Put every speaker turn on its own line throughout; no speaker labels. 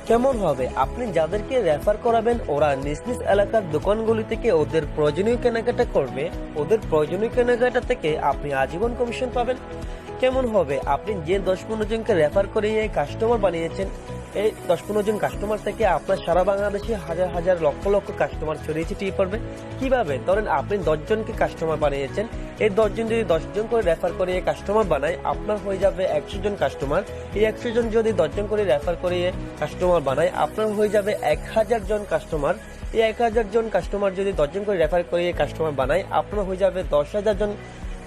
কেমন হবে আপনি যাদেরকে রেফার করাবেন ওরা নিজ নিজ এলাকার দোকানগুলি থেকে ওদের প্রয়োজনীয় কেনাকাটা করবে, ওদের প্রয়োজনীয় কেনাকাটা থেকে আপনি আজীবন কমিশন পাবেন। কেমন হবে আপনি যে 10-15 জনকে রেফার করিয়ে কাস্টমার বানিয়েছেন, এই 10-15 জন কাস্টমার থেকে আপনার সারা বাংলাদেশে হাজার হাজার লক্ষ লক্ষ কাস্টমার ছড়িয়ে ছিটিয়ে পড়বে। কিভাবে? ধরেন আপনি 10 জনকে কাস্টমার বানিয়েছেন, এই 10 জন যদি 10 জন করে রেফার করিয়ে কাস্টমার বানায় আপনার হয়ে যাবে 100 জন কাস্টমার। এই 100 জন যদি 10 জন করে রেফার করিয়ে কাস্টমার বানায় আপনার হয়ে যাবে 1000 জন কাস্টমার। এই 1000 জন কাস্টমার যদি 10 জন করে রেফার করিয়ে কাস্টমার বানায় আপনার হয়ে যাবে 10,000 জন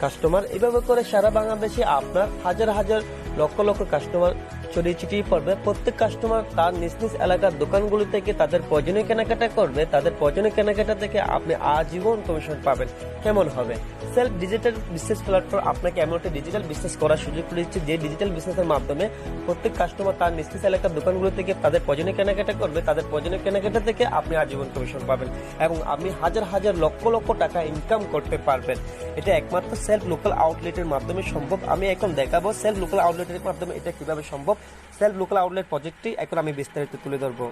কাস্টমার। এভাবে করে সারা বাংলাদেশে আপনার হাজার হাজার লক্ষ লক্ষ কাস্টমার ছড়িয়ে ছিটিয়ে পড়বে। প্রত্যেক কাস্টমার তার নিজ নিজ এলাকার দোকানগুলি থেকে তাদের প্রয়োজনীয় কেনাকাটা করবে, তাদের প্রয়োজনীয় কেনাকাটা থেকে আপনি আজীবন কমিশন পাবেন। কেমন হবে? সেলফ ডিজিটাল বিজনেস প্ল্যাটফর্ম আপনাকে এমন একটা ডিজিটাল বিজনেস করার সুযোগ দিচ্ছে যে ডিজিটাল বিজনেসের মাধ্যমে প্রত্যেক কাস্টমার তার নিজ নিজ এলাকার দোকানগুলো থেকে তাদের প্রয়োজনীয় কেনাকাটা করবে, তাদের প্রয়োজনীয় কেনাকাটা থেকে আপনি আজীবন কমিশন পাবেন এবং আপনি হাজার হাজার লক্ষ লক্ষ টাকা ইনকাম করতে পারবেন। এটা একমাত্র সেলফ লোকাল আউটলেটের মাধ্যমে সম্ভব। আমি এখন দেখাবো সেলফ লোকাল আউটলেটের মাধ্যমে এটা কিভাবে সম্ভব। সেলফ লোকাল আউটলেট প্রজেক্টটি এখন আমি বিস্তারিত তুলে ধরবো।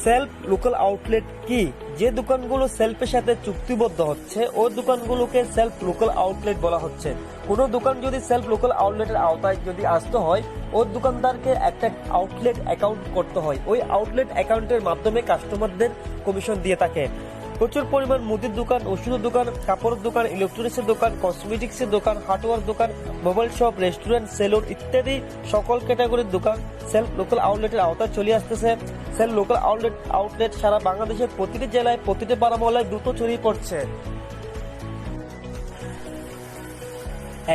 সেলফ লোকাল আউটলেট কি? যে দোকানগুলো সেলফের সাথে চুক্তিবদ্ধ হচ্ছে ওই দোকানগুলোকে সেলফ লোকাল আউটলেট বলা হচ্ছে। কোনো দোকান যদি সেলফ লোকাল আউটলেটের আওতায় যদি আসতে হয় ওই দোকানদারকে একটা আউটলেট অ্যাকাউন্ট করতে হয়। ওই আউটলেট অ্যাকাউন্টের মাধ্যমে কাস্টমারদের কমিশন দিয়ে থাকে। প্রচুর পরিমাণ মুদির দোকান, ওষুধের দোকান, কাপড়ের দোকান, ইলেকট্রনিক্সের দোকান, কসমেটিক্সের দোকান, হার্ডওয়্যার দোকান, মোবাইল শপ, রেস্টুরেন্ট, সেলুন ইত্যাদি সকল ক্যাটাগরির দোকান সেলফ লোকাল আউটলেটের আওতায় চলে আসতেছে। সেলফ লোকাল আউটলেট সারা বাংলাদেশের প্রতিটি জেলায় প্রতিটি পাড়া মহল্লায় দ্রুত ছড়িয়ে পড়ছে।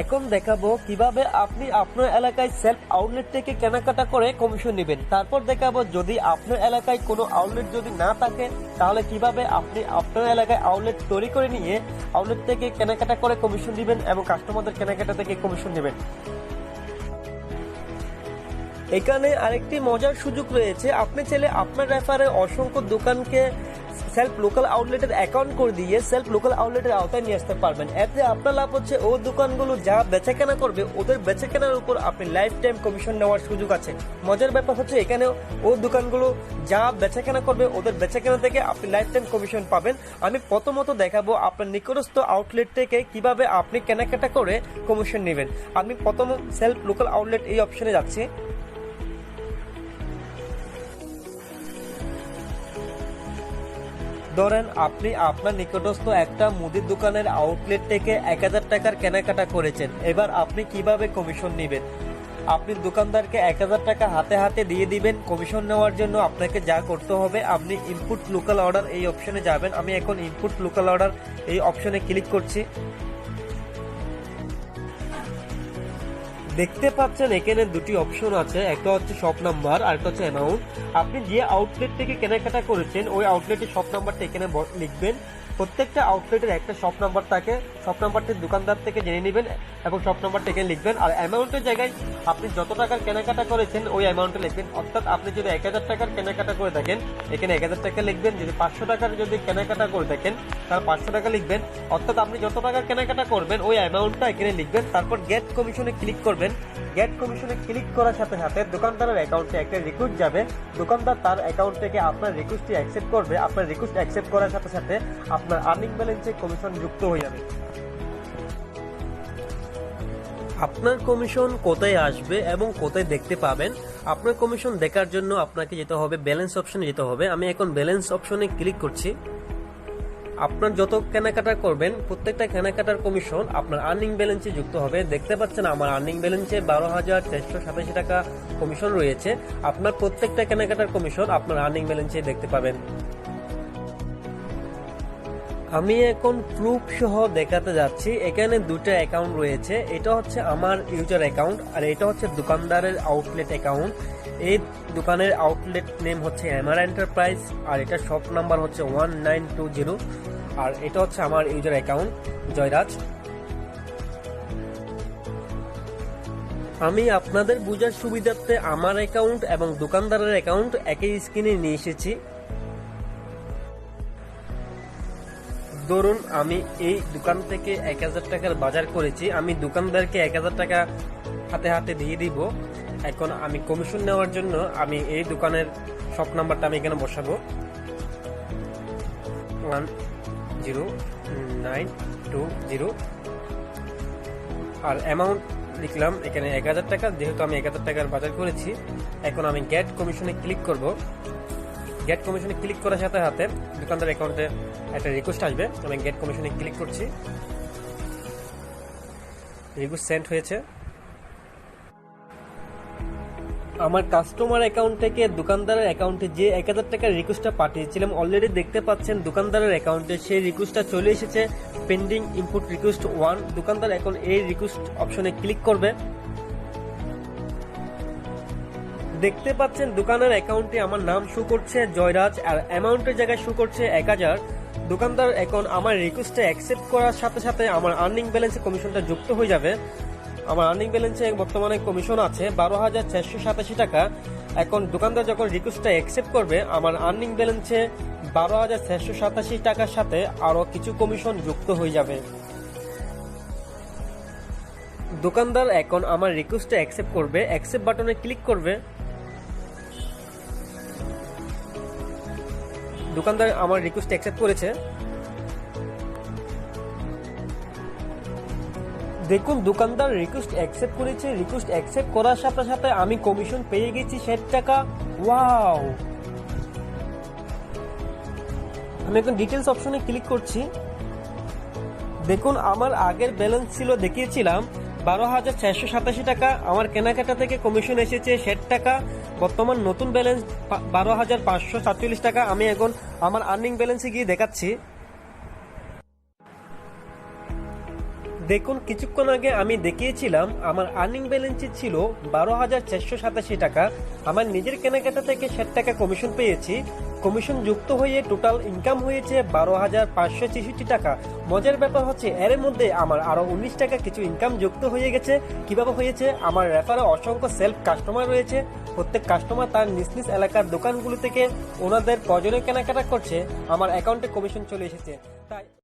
এখন দেখাবো কিভাবে আপনি আপনার এলাকায় সেলফ আউটলেট থেকে কেনাকাটা করে কমিশন নেবেন। তারপর দেখাবো যদি আপনার এলাকায় কোনো আউটলেট যদি না থাকে তাহলে কিভাবে আপনি আপনার এলাকায় আউটলেট তৈরি করে নিয়ে আউটলেট থেকে কেনাকাটা করে কমিশন দিবেন এবং কাস্টমারদের কেনাকাটা থেকে কমিশন নেবেন। এখানে আরেকটি মজার সুযোগ রয়েছে। আপনি চাইলে আপনার রেফারে অসংখ্য দোকানকে সেলফ লোকাল আউটলেটের অ্যাকাউন্ট করে দিয়ে সেলফ লোকাল আউটলেটের আওতায় নিয়ে আসতে পারবেন। এতে আপনার লাভ হচ্ছে ও দোকানগুলো যা বেচাকেনা করবে ওদের বেচাকেনার উপর আপনি লাইফ টাইম কমিশন নেওয়ার সুযোগ আছে। মজার ব্যাপার হচ্ছে এখানে ও দোকানগুলো যা বেচাকেনা করবে ওদের বেচাকেনা থেকে আপনি লাইফ টাইম কমিশন পাবেন। আমি প্রথমত দেখাবো আপনার নিকটস্থ আউটলেট থেকে কিভাবে আপনি কেনাকাটা করে কমিশন নেবেন। আমি প্রথম সেলফ লোকাল আউটলেট এই অপশনে যাচ্ছি। ধরেন আপনি আপনার নিকটস্থ একটা মুদির দোকানের আউটলেট থেকে 1000 টাকার কেনাকাটা করেছেন। এবার আপনি কিভাবে কমিশন নেবেন? আপনি দোকানদারকে 1000 টাকা হাতে হাতে দিয়ে দিবেন। কমিশন নেওয়ার জন্য আপনাকে যা করতে হবে আপনি ইনপুট লোকাল অর্ডার এই অপশনে যাবেন। আমি এখন ইনপুট লোকাল অর্ডার এই অপশনে ক্লিক করছি। দেখতে পাচ্ছেন এখানে দুটি অপশন আছে, একটা হচ্ছে শপ নাম্বার আর একটা হচ্ছে অ্যামাউন্ট। আপনি যে আউটলেট থেকে কেনাকাটা করেছেন ওই আউটলেটের শপ নাম্বারটা এখানে লিখবেন। প্রত্যেকটা আউটলেটের একটা শপ নাম্বার থাকে, শপ নাম্বারটি দোকানদার থেকে জেনে নেবেন এবং শপ নাম্বারটা এখানে লিখবেন। আর অ্যামাউন্টের জায়গায় আপনি যত টাকার কেনাকাটা করেছেন ওই অ্যামাউন্টে লিখবেন। অর্থাৎ আপনি যদি 1000 টাকার কেনাকাটা করে থাকেন এখানে 1000 টাকা লিখবেন। যদি 500 টাকার যদি কেনাকাটা করে থাকেন তাহলে 500 টাকা লিখবেন। অর্থাৎ আপনি যত টাকার কেনাকাটা করবেন ওই অ্যামাউন্টটা এখানে লিখবেন। তারপর গেট কমিশনে ক্লিক করবেন। গেট কমিশনে ক্লিক করার সাথে সাথে দোকানদারের অ্যাকাউন্টে একটা রিকোয়েস্ট যাবে। দোকানদার তার অ্যাকাউন্ট থেকে আপনার রিকোয়েস্টটি অ্যাকসেপ্ট করবে। আপনার রিকোয়েস্ট অ্যাকসেপ্ট করার সাথে সাথে আপনার আর্নিং ব্যালেন্সে কমিশন যুক্ত হয়ে যাবে। আপনার কমিশন কোথায় আসবে এবং কোথায় দেখতে পাবেন? আপনার কমিশন দেখার জন্য আপনাকে যেতে হবে ব্যালেন্স অপশনে যেতে হবে। আমি এখন ব্যালেন্স অপশনে ক্লিক করছি। আপনার যত কেনাকাটা করবেন প্রত্যেকটা কেনাকাটার কমিশন আপনার আর্নিং ব্যালেন্সে যুক্ত হবে। দেখতে পাচ্ছেন আমার আর্নিং ব্যালেন্সে 12,487 টাকা কমিশন রয়েছে। আপনার প্রত্যেকটা কেনাকাটার কমিশন আপনার আর্নিং ব্যালেন্সে দেখতে পাবেন। আমি এখন প্রুফ সহ দেখাতে যাচ্ছি। এখানে দুটো অ্যাকাউন্ট রয়েছে, এটা হচ্ছে আমার ইউজার অ্যাকাউন্ট আর এটা হচ্ছে দোকানদারের আউটলেট অ্যাকাউন্ট। এই দোকানের আউটলেট নেম হচ্ছে এমআর এন্টারপ্রাইজ আর এটা শপ নাম্বার হচ্ছে 1920 আর এটা হচ্ছে আমার ইউজার অ্যাকাউন্ট জয়রাজ। আমি আপনাদের বোঝার সুবিধার্থে আমার অ্যাকাউন্ট এবং দোকানদারের অ্যাকাউন্ট একই স্ক্রিনে নিয়ে এসেছি। ধরুন আমি এই দোকান থেকে 1000 টাকার বাজার করেছি, আমি দোকানদারকে 1000 টাকা হাতে হাতে দিয়ে দিব এখন আমি কমিশন নেওয়ার জন্য আমি এই দোকানের শপ নাম্বারটা আমি এখানে বসাবো 10920 আর অ্যামাউন্ট লিখলাম এখানে 1000 টাকা, যেহেতু আমি 1000 টাকার বাজার করেছি। এখন আমি গেট কমিশনে ক্লিক করব। গেট কমিশনে ক্লিক করার সাথে সাথে দোকানদার অ্যাকাউন্টে একটা রিকোয়েস্ট আসবে। আমি গেট কমিশনে ক্লিক করছি, রিকোয়েস্ট সেন্ড হয়েছে। আমার কাস্টমার অ্যাকাউন্ট থেকে দোকানদারের অ্যাকাউন্টে যে 1000 টাকার রিকোয়েস্টটা পাঠিয়েছিলাম অলরেডি দেখতে পাচ্ছেন দোকানদারের অ্যাকাউন্টে সেই রিকোয়েস্টটা চলে এসেছে, পেন্ডিং ইনপুট রিকোয়েস্ট 1। দোকানদার এখন এই রিকোয়েস্ট অপশনে ক্লিক করবে। দেখতে পাচ্ছেন দোকানের অ্যাকাউন্টে আমার নাম শো করছে জয়রাজ, আর অ্যামাউন্টের জায়গায় শো করছে 1000। দোকানদার এখন আমার রিকোয়েস্টটা অ্যাকসেপ্ট করার সাথে সাথে আমার আর্নিং ব্যালেন্সে কমিশনটা যুক্ত হয়ে যাবে। আমার আর্নিং ব্যালেন্সে বর্তমানে কমিশন আছে 12,487 টাকা। এখন দোকানদার যখন রিকোয়েস্টটা অ্যাকসেপ্ট করবে আমার আর্নিং ব্যালেন্সে 12,487 টাকার সাথে আরও কিছু কমিশন যুক্ত হয়ে যাবে। দোকানদার এখন আমার রিকোয়েস্টটা অ্যাকসেপ্ট করবে, অ্যাকসেপ্ট বাটনে ক্লিক করবে। দোকানদার আমার রিকোয়েস্ট অ্যাকসেপ্ট করেছে। দেখুন দোকানদার রিকোয়েস্ট অ্যাকসেপ্ট করেছে। রিকোয়েস্ট অ্যাকসেপ্ট করার সাথে সাথে আমি কমিশন পেয়ে গেছি 60 টাকা। ওয়াও! আমি এখন ডিটেলস অপশনে ক্লিক করছি। দেখুন আমার আগের ব্যালেন্স ছিল, দেখিয়েছিলাম 12,487 টাকা। আমার কেনাকাটা থেকে কমিশন এসেছে 60 টাকা। বর্তমান নতুন ব্যালেন্স 12,547 টাকা। আমি এখন আমার আর্নিং ব্যালেন্সে গিয়ে দেখাচ্ছি। দেখুন কিছুক্ষণ আগে আমি দেখিয়েছিলাম আমার আর্নিং ব্যালেন্সে ছিল 12,487 টাকা। আমার নিজের কেনাকাটা থেকে 60 টাকা কমিশন পেয়েছি। কমিশন যুক্ত হয়ে টোটাল ইনকাম হয়েছে 12,566 টাকা। মজার ব্যাপার হচ্ছে এর মধ্যে আমার আরো 19 টাকা কিছু ইনকাম যুক্ত হয়ে গেছে। কিভাবে হয়েছে? আমার রেফারে অসংখ্য সেলফ কাস্টমার রয়েছে। প্রত্যেক কাস্টমার তার নিজ নিজ এলাকার দোকানগুলো থেকে ওনাদের প্রয়োজনীয় কেনাকাটা করছে, আমার অ্যাকাউন্টে কমিশন চলে এসেছে। তাই